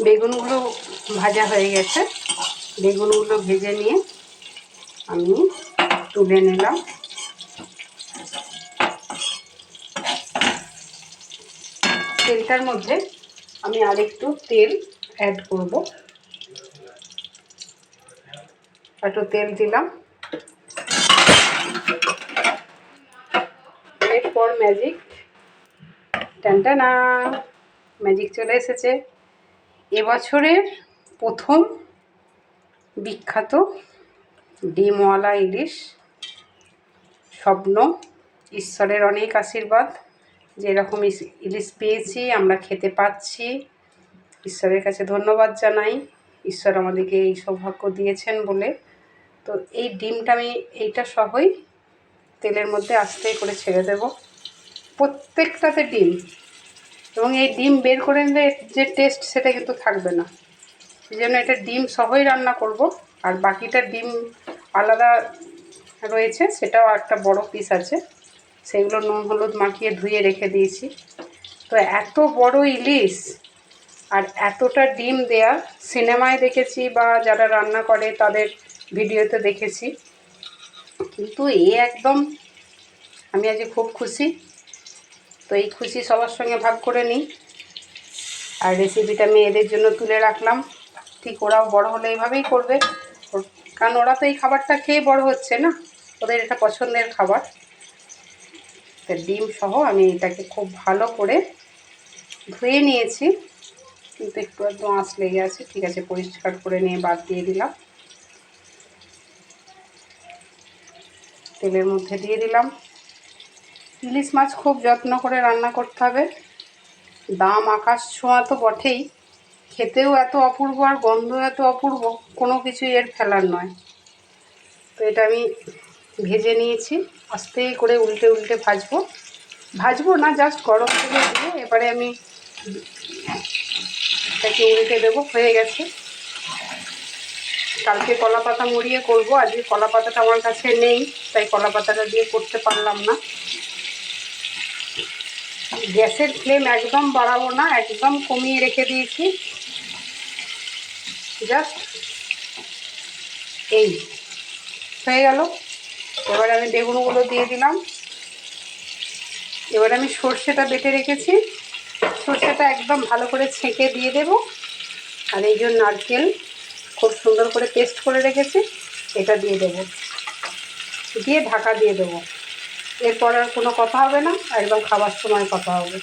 বেগুনগুলো ভাজা হয়ে গেছে। বেগুনগুলো ভেজে নিয়ে আমি তুলে নিলাম। তেলটার মধ্যে আমি আরেকটু তেল অ্যাড করব। একটু তেল দিলাম। এরপর ম্যাজিক, টানটানা, ম্যাজিক চলে এসেছে। এবছরের প্রথম বিখ্যাত ডিমওয়ালা ইলিশ। স্বপ্ন, ঈশ্বরের অনেক আশীর্বাদ, যেরকম ইলিশ পেয়েছি, আমরা খেতে পাচ্ছি, ঈশ্বরের কাছে ধন্যবাদ জানাই। ঈশ্বর আমাদেরকে এই সৌভাগ্য দিয়েছেন বলে। তো এই ডিমটা আমি এইটা সহই তেলের মধ্যে আস্তে করে ছেড়ে দেব, প্রত্যেকটাতে ডিম। এবং এই ডিম বের করে নিলে যে টেস্ট সেটা কিন্তু থাকবে না, সেই জন্য এটা ডিম সহই রান্না করব। আর বাকিটা ডিম আলাদা রয়েছে, সেটাও একটা বড় পিস আছে, সেগুলো নুন হলুদ মাখিয়ে ধুয়ে রেখে দিয়েছি। তো এত বড় ইলিশ আর এতটা ডিম দেয়া সিনেমায় দেখেছি বা যারা রান্না করে তাদের ভিডিওতে দেখেছি, কিন্তু একদম আমি আজ খুব খুশি। তো এই খুশি সবার সঙ্গে ভাগ করে নিই। আর রেসিপিটা আমি এদের জন্য তুলে রাখলাম। ঠিক ওরাও বড় হলে এইভাবেই করবে, কারণ ওরা তো এই খাবারটা খেয়ে বড় হচ্ছে না, ওদের এটা পছন্দের খাবার। তো ডিম সহ আমি এটাকে খুব ভালো করে ধুয়ে নিয়েছি, কিন্তু একটু একটু আঁচ লেগে আছে। ঠিক আছে, পরিষ্কার করে নিয়ে বাদ দিয়ে দিলাম। তেলের মধ্যে দিয়ে দিলাম। ইলিশ মাছ খুব যত্ন করে রান্না করতে হবে। দাম আকাশ ছোঁয়া তো বটেই, খেতেও এত অপূর্ব আর গন্ধ এত অপূর্ব, কোনো কিছুই এর ফেলার নয়। তো এটা আমি ভেজে নিয়েছি, আস্তে করে উল্টে উল্টে ভাজবো না, জাস্ট গরম তেলে দিয়ে এবারে আমি এটাকে উল্টে দেবো। হয়ে গেছে। কালকে কলা পাতা মুড়িয়ে করবো, আজকে কলা পাতাটা আমার কাছে নেই, তাই কলা পাতাটা দিয়ে করতে পারলাম না। গ্যাসের ফ্লেম একদম বাড়াবো না, একদম কমিয়ে রেখে দিয়েছি। জাস্ট এই হয়ে গেল। এবার আমি বেগুনগুলো দিয়ে দিলাম। এবার আমি সর্ষেটা বেটে রেখেছি, সর্ষেটা একদম ভালো করে ছেঁকে দিয়ে দেব। আর এই জন্য নারকেল খুব সুন্দর করে পেস্ট করে রেখেছি, এটা দিয়ে দেবো, দিয়ে ঢাকা দিয়ে দেবো। এরপর আর কোনো কথা হবে না, একদম খাবার সময় কথা হবে।